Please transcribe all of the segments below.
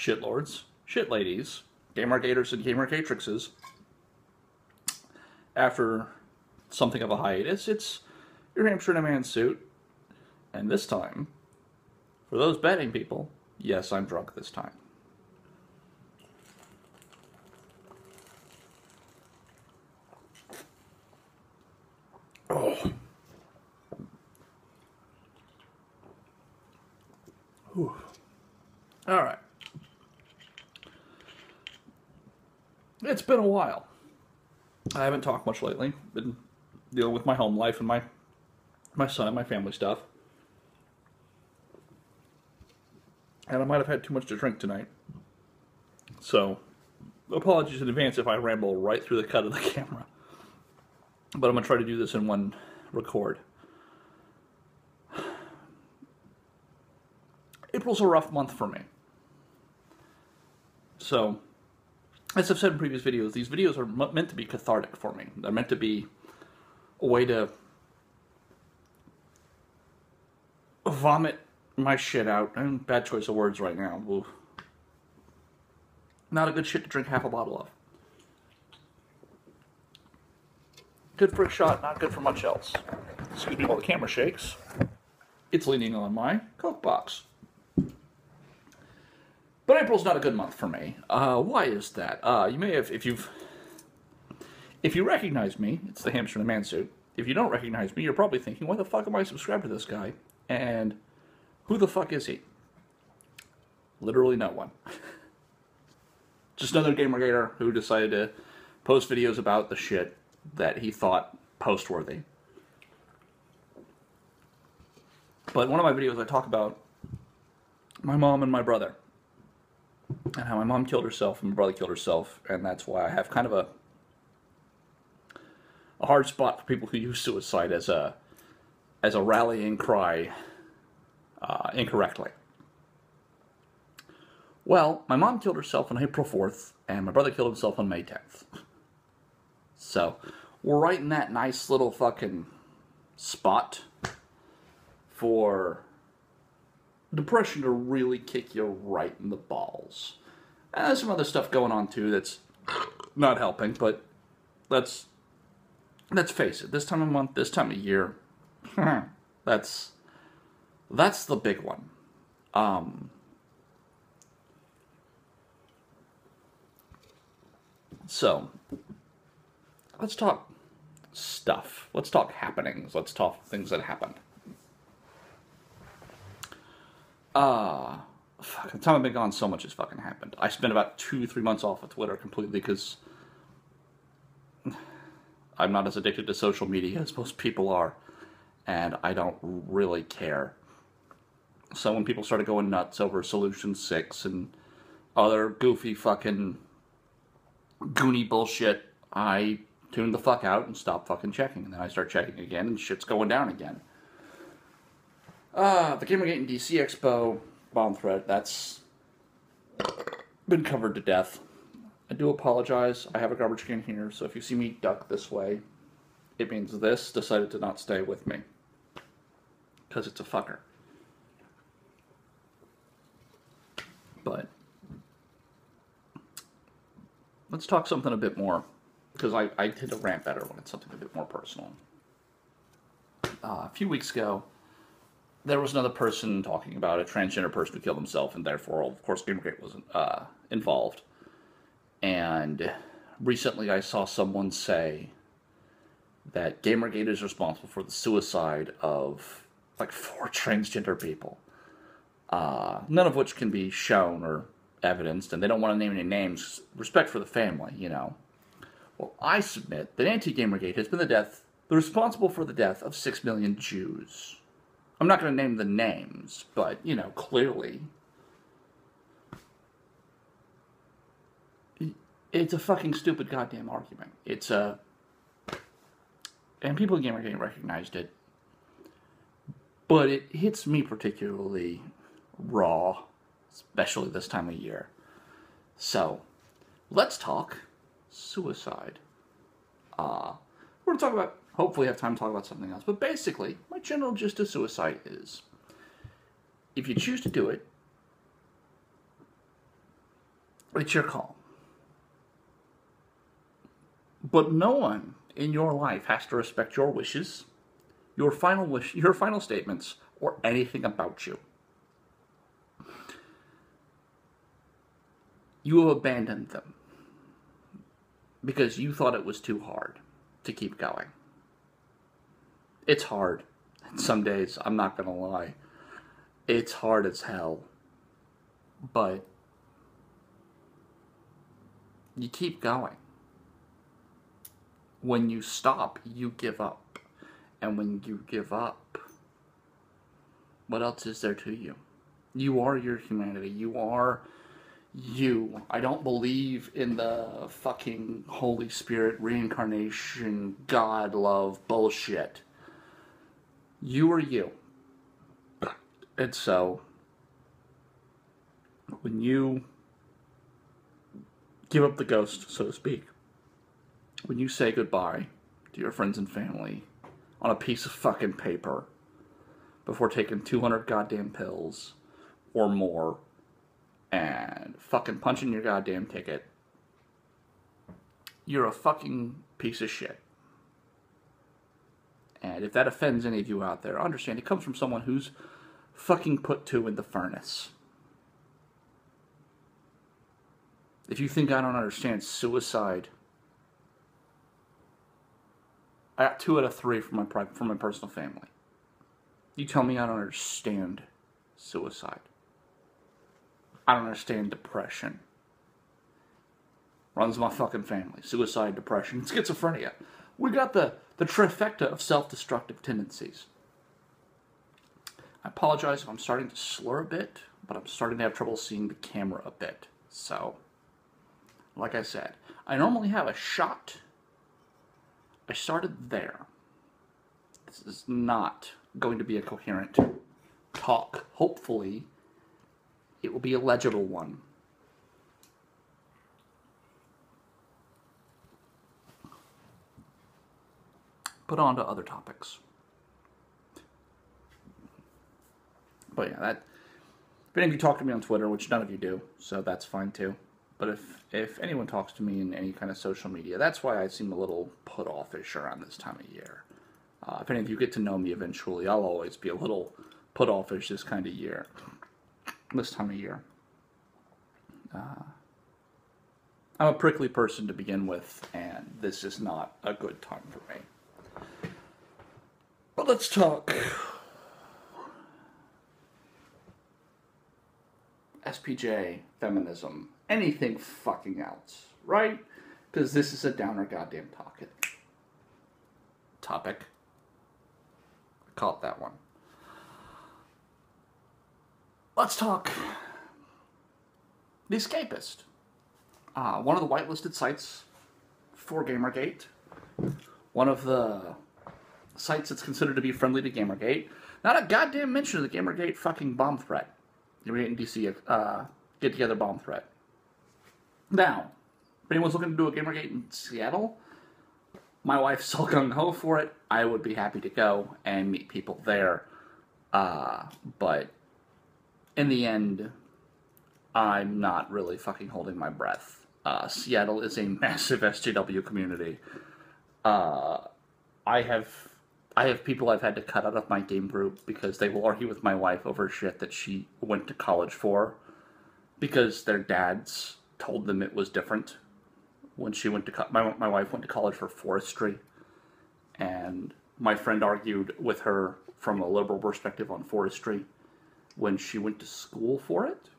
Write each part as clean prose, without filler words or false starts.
shitlords, shitladies, gamergators and gamergatrixes, after something of a hiatus, it's your hamster in a man suit. And this time, for those betting people, yes, I'm drunk this time. Oh. Whew. All right. It's been a while. I haven't talked much lately. Been dealing with my home life and my son and my family stuff. And I might have had too much to drink tonight. So, apologies in advance if I ramble right through the cut of the camera. But I'm going to try to do this in one record. April's a rough month for me. So, as I've said in previous videos, these videos are meant to be cathartic for me. They're meant to be a way to vomit my shit out. And bad choice of words right now. Ooh. Not a good shit to drink half a bottle of. Good for a shot, not good for much else. Excuse me while the camera shakes. It's leaning on my Coke box. But April's not a good month for me. Why is that? You may have, if you recognize me, it's the hamster in a man suit. If you don't recognize me, you're probably thinking, why the fuck am I subscribed to this guy? And who the fuck is he? Literally no one. Just another gamergator who decided to post videos about the shit that he thought post-worthy. But in one of my videos I talk about my mom and my brother. And how my mom killed herself and my brother killed herself. And that's why I have kind of a hard spot for people who use suicide as a rallying cry incorrectly. Well, my mom killed herself on April 4th, and my brother killed himself on May 10th. So, we're right in that nice little fucking spot for depression to really kick you right in the balls. And there's some other stuff going on too that's not helping, but let's face it, this time of month, this time of year, that's the big one. So, let's talk stuff. Let's talk happenings. Let's talk things that happened. Fuck, the time I've been gone, so much has fucking happened. I spent about 2-3 months off of Twitter completely because I'm not as addicted to social media as most people are, and I don't really care. So when people started going nuts over Solution 6 and other goofy fucking goony bullshit, I tuned the fuck out and stopped fucking checking. And then I start checking again, and shit's going down again. The Gamergate and DC Expo bomb threat, that's been covered to death. I do apologize. I have a garbage can here, so if you see me duck this way, it means this decided to not stay with me. Because it's a fucker. But let's talk something a bit more, because I tend to rant better when it's something a bit more personal. A few weeks ago, there was another person talking about a transgender person who killed himself, and therefore, of course, Gamergate was involved. And recently I saw someone say that Gamergate is responsible for the suicide of, like, 4 transgender people. None of which can be shown or evidenced, and they don't want to name any names. Respect for the family, you know. Well, I submit that Anti-Gamergate has been responsible for the death of 6 million Jews. I'm not going to name the names, but, you know, clearly it's a fucking stupid goddamn argument. And people in Gamergate recognized it, but it hits me particularly raw, especially this time of year. So, let's talk suicide. We're going to talk about, hopefully have time to talk about something else, but basically, my general gist of suicide is, if you choose to do it, It's your call. But no one in your life has to respect your wishes, your final statements, or anything about you. You have abandoned them because you thought it was too hard to keep going. It's hard. Some days, I'm not going to lie. It's hard as hell. But you keep going. When you stop, you give up. And when you give up, what else is there to you? You are your humanity. You are you. I don't believe in the fucking Holy Spirit, reincarnation, God, love, bullshit. You are you. And so, when you give up the ghost, so to speak, when you say goodbye to your friends and family on a piece of fucking paper before taking 200 goddamn pills or more and fucking punching your goddamn ticket, you're a fucking piece of shit. And if that offends any of you out there, understand it comes from someone who's fucking put two in the furnace. If you think I don't understand suicide, I got 2 out of 3 from my personal family. You tell me I don't understand suicide. I don't understand depression. Runs my fucking family. Suicide, depression, and schizophrenia. We got the trifecta of self-destructive tendencies. I apologize if I'm starting to slur a bit, but I'm starting to have trouble seeing the camera a bit. So, like I said, I normally have a shot. I started there. This is not going to be a coherent talk. Hopefully, it will be a legible one. But on to other topics. But yeah, if any of you talk to me on Twitter, which none of you do, so that's fine too. But if anyone talks to me in any kind of social media, that's why I seem a little put offish around this time of year. If any of you get to know me eventually, I'll always be a little put offish this time of year. I'm a prickly person to begin with, and this is not a good time for me. But let's talk SPJ, feminism, anything fucking else, right? Because this is a downer goddamn topic. I call it that one. Let's talk The Escapist. One of the whitelisted sites for Gamergate. One of the sites that's considered to be friendly to Gamergate. Not a goddamn mention of the Gamergate fucking bomb threat. Gamergate and DC get-together bomb threat. Now, if anyone's looking to do a Gamergate in Seattle, my wife's so gung-ho for it, I would be happy to go and meet people there. But in the end, I'm not really fucking holding my breath. Seattle is a massive SJW community. I have people I've had to cut out of my game group because they will argue with my wife over shit that she went to college for because their dads told them it was different. When she went to my wife went to college for forestry, and my friend argued with her from a liberal perspective on forestry when she went to school for it.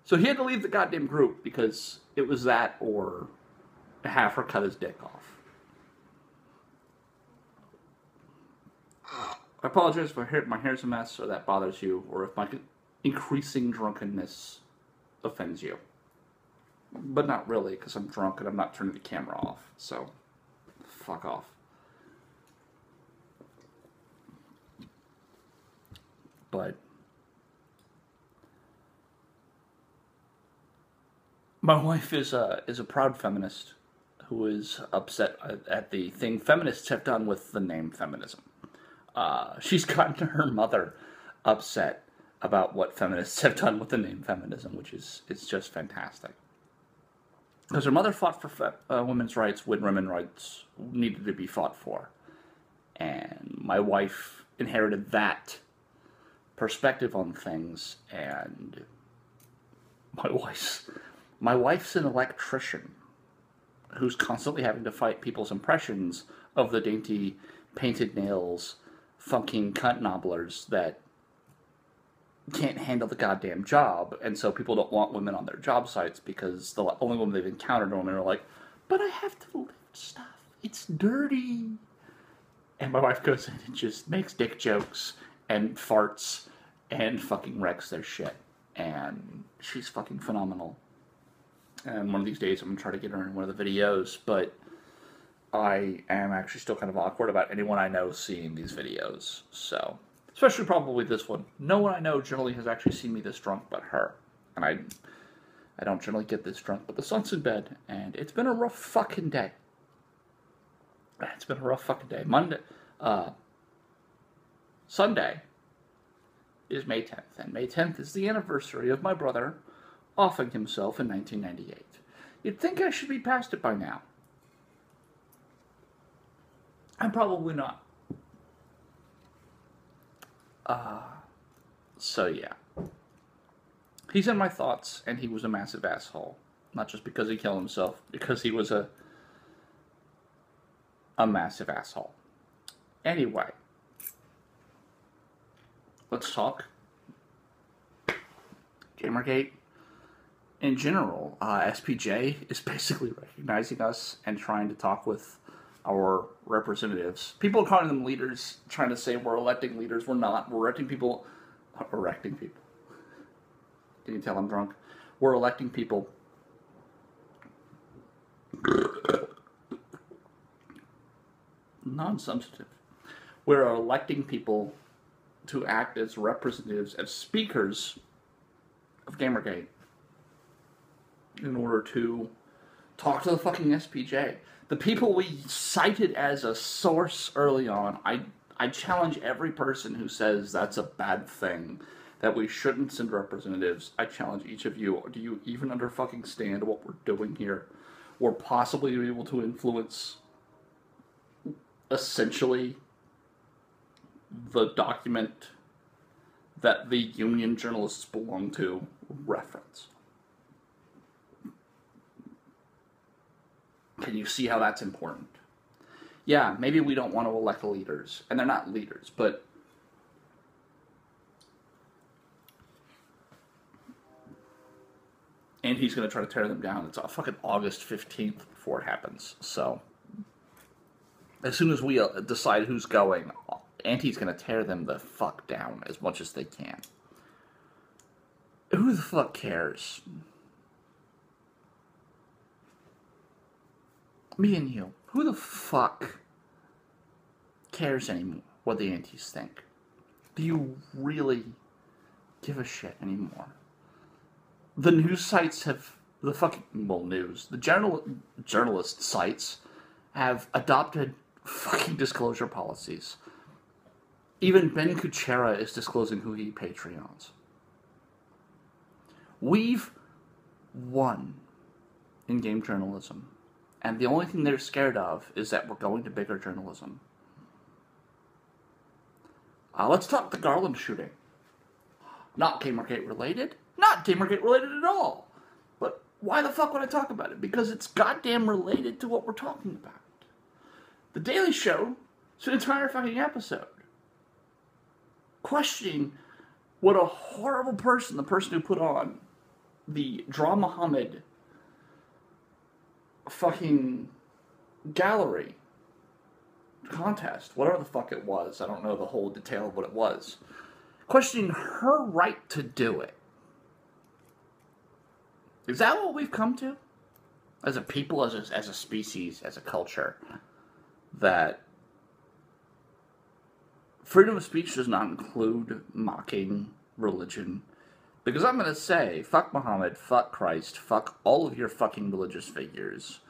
So he had to leave the goddamn group because it was that or have her cut his dick off. I apologize if my hair's a mess or that bothers you, or if my increasing drunkenness offends you. But not really, because I'm drunk and I'm not turning the camera off, so fuck off. But my wife is a proud feminist who is upset at the thing feminists have done with the name feminism. She's gotten her mother upset about what feminists have done with the name feminism, which is it's just fantastic. Because her mother fought for women's rights when women's rights needed to be fought for. And my wife inherited that perspective on things, and my wife's an electrician who's constantly having to fight people's impressions of the dainty painted nails fucking cunt nobblers that can't handle the goddamn job, and so people don't want women on their job sites because the only women they've encountered women are like, but I have to lift stuff, it's dirty. And my wife goes in and just makes dick jokes and farts and fucking wrecks their shit. And she's fucking phenomenal. And one of these days I'm going to try to get her in one of the videos, but I am actually still kind of awkward about anyone I know seeing these videos. So, especially probably this one. No one I know generally has actually seen me this drunk but her. And I don't generally get this drunk, but the son's in bed, and it's been a rough fucking day. It's been a rough fucking day. Sunday is May 10th, and May 10th is the anniversary of my brother offing himself in 1998. You'd think I should be past it by now. I'm probably not. So yeah. He's in my thoughts, and he was a massive asshole. Not just because he killed himself, because he was a massive asshole. Anyway, let's talk Gamergate. In general, SPJ is basically recognizing us and trying to talk with our representatives. People are calling them leaders, trying to say we're electing leaders. We're not. We're electing people. Electing people. Can you tell I'm drunk? We're electing people. Non-substantive. We're electing people to act as representatives, as speakers of Gamergate in order to talk to the fucking SPJ. The people we cited as a source early on, I challenge every person who says that's a bad thing, that we shouldn't send representatives. I challenge each of you. Do you even understand what we're doing here? We're possibly able to influence essentially the document that the union journalists belong to reference. Can you see how that's important? Yeah, maybe we don't want to elect leaders, and they're not leaders, but and he's going to try to tear them down. It's fucking August 15th before it happens, so as soon as we decide who's going, Auntie's going to tear them the fuck down as much as they can. Who the fuck cares? Me and you. Who the fuck cares anymore what the Aunties think? Do you really give a shit anymore? The news sites have, the journalist sites have adopted fucking disclosure policies. Even Ben Kuchera is disclosing who he Patreons. We've won in game journalism. And the only thing they're scared of is that we're going to bigger journalism. Let's talk the Garland shooting. Not Gamergate related. Not Gamergate related at all. But why the fuck would I talk about it? Because it's goddamn related to what we're talking about. The Daily Show is an entire fucking episode questioning what a horrible person, the person who put on the Draw Muhammad fucking gallery contest, whatever the fuck it was. I don't know the whole detail of what it was. Questioning her right to do it. Is that what we've come to? As a people, as a species, as a culture, that freedom of speech does not include mocking religion. Because I'm going to say, fuck Muhammad, fuck Christ, fuck all of your fucking religious figures.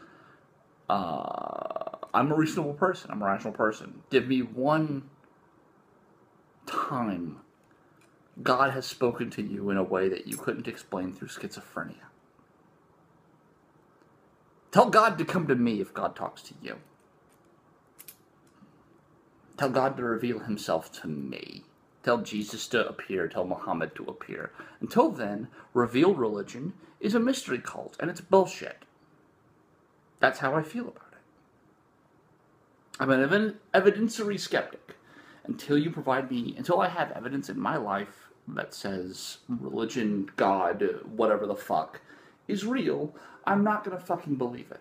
I'm a reasonable person. I'm a rational person. Give me one time God has spoken to you in a way that you couldn't explain through schizophrenia. Tell God to come to me if God talks to you. Tell God to reveal himself to me. Tell Jesus to appear. Tell Muhammad to appear. Until then, revealed religion is a mystery cult, and it's bullshit. That's how I feel about it. I'm an evidentiary skeptic. Until I have evidence in my life that says religion, God, whatever the fuck, is real, I'm not gonna fucking believe it.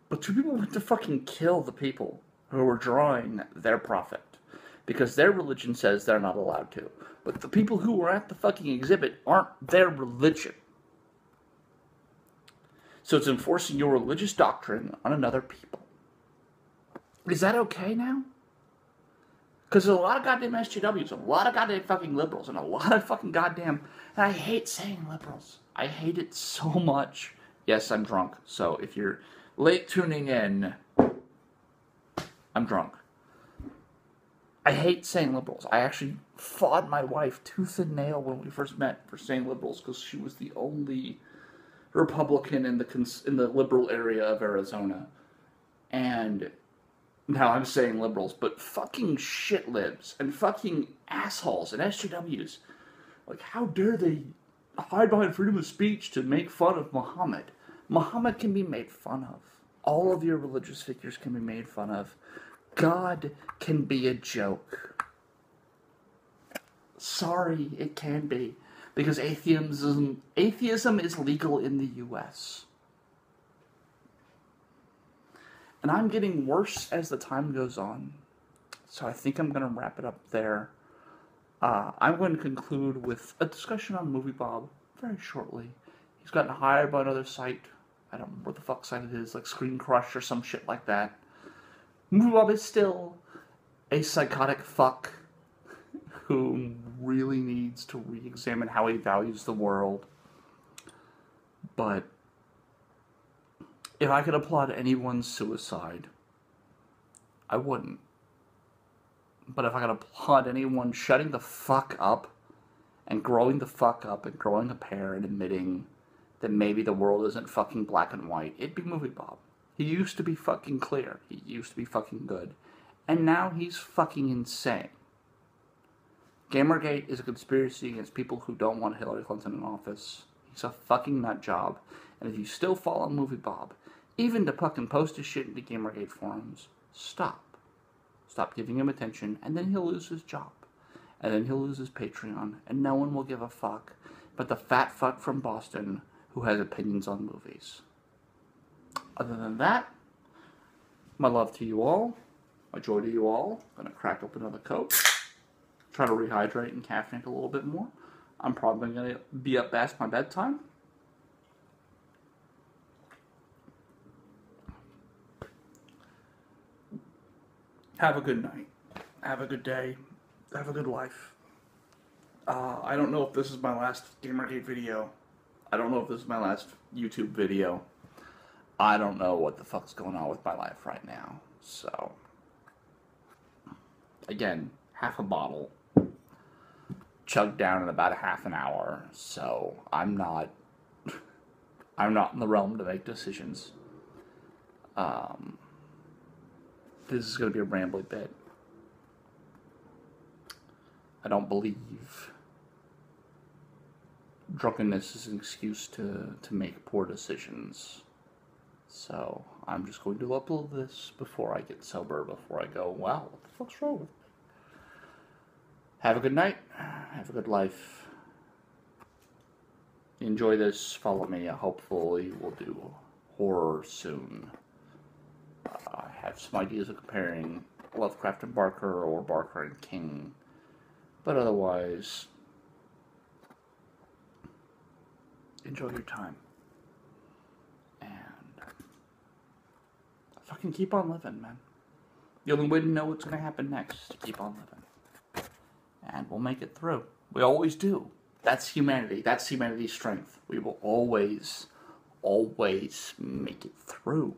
But two people went to fucking kill the people who were drawing their prophet. Because their religion says they're not allowed to. But the people who were at the fucking exhibit aren't their religion. So it's enforcing your religious doctrine on another people. Is that okay now? Because there's a lot of goddamn SJWs, a lot of goddamn fucking liberals, and a lot of fucking goddamn... And I hate saying liberals. I hate it so much. Yes, I'm drunk. So if you're late tuning in, I'm drunk. I hate saying liberals. I actually fought my wife tooth and nail when we first met for saying liberals because she was the only Republican in the liberal area of Arizona. And now I'm saying liberals, but fucking shit libs and fucking assholes and SJWs. Like, how dare they hide behind freedom of speech to make fun of Muhammad? Muhammad can be made fun of. All of your religious figures can be made fun of. God can be a joke. Sorry, it can be. Because atheism is legal in the U.S. And I'm getting worse as the time goes on. So I think I'm going to wrap it up there. I'm going to conclude with a discussion on MovieBob very shortly. He's gotten hired by another site. I don't remember what the fuck site it is, like Screen Crush or some shit like that. MovieBob is still a psychotic fuck who really needs to re-examine how he values the world. But if I could applaud anyone's suicide, I wouldn't. But if I could applaud anyone shutting the fuck up and growing the fuck up and growing a pair and admitting that maybe the world isn't fucking black and white, it'd be MovieBob. He used to be fucking clear. He used to be fucking good. And now he's fucking insane. Gamergate is a conspiracy against people who don't want Hillary Clinton in office. He's a fucking nut job. And if you still follow MovieBob, even to fucking post his shit into Gamergate forums, stop. Stop giving him attention, and then he'll lose his job. And then he'll lose his Patreon, and no one will give a fuck but the fat fuck from Boston who has opinions on movies. Other than that, my love to you all, my joy to you all. I'm going to crack open another Coke, try to rehydrate and caffeinate a little bit more. I'm probably going to be up past my bedtime. Have a good night. Have a good day. Have a good life. I don't know if this is my last Gamergate video. I don't know if this is my last YouTube video. I don't know what the fuck's going on with my life right now. So, again, half a bottle. Chugged down in about a half an hour. So, I'm not in the realm to make decisions. This is going to be a rambly bit. I don't believe drunkenness is an excuse to make poor decisions. So, I'm just going to upload this before I get sober, before I go, wow, what the fuck's wrong with me? Have a good night. Have a good life. Enjoy this. Follow me. Hopefully we'll do horror soon. I have some ideas of comparing Lovecraft and Barker or Barker and King. But otherwise, enjoy your time. And fucking keep on living, man. The only way to know what's going to happen next is to keep on living. And we'll make it through. We always do. That's humanity. That's humanity's strength. We will always make it through.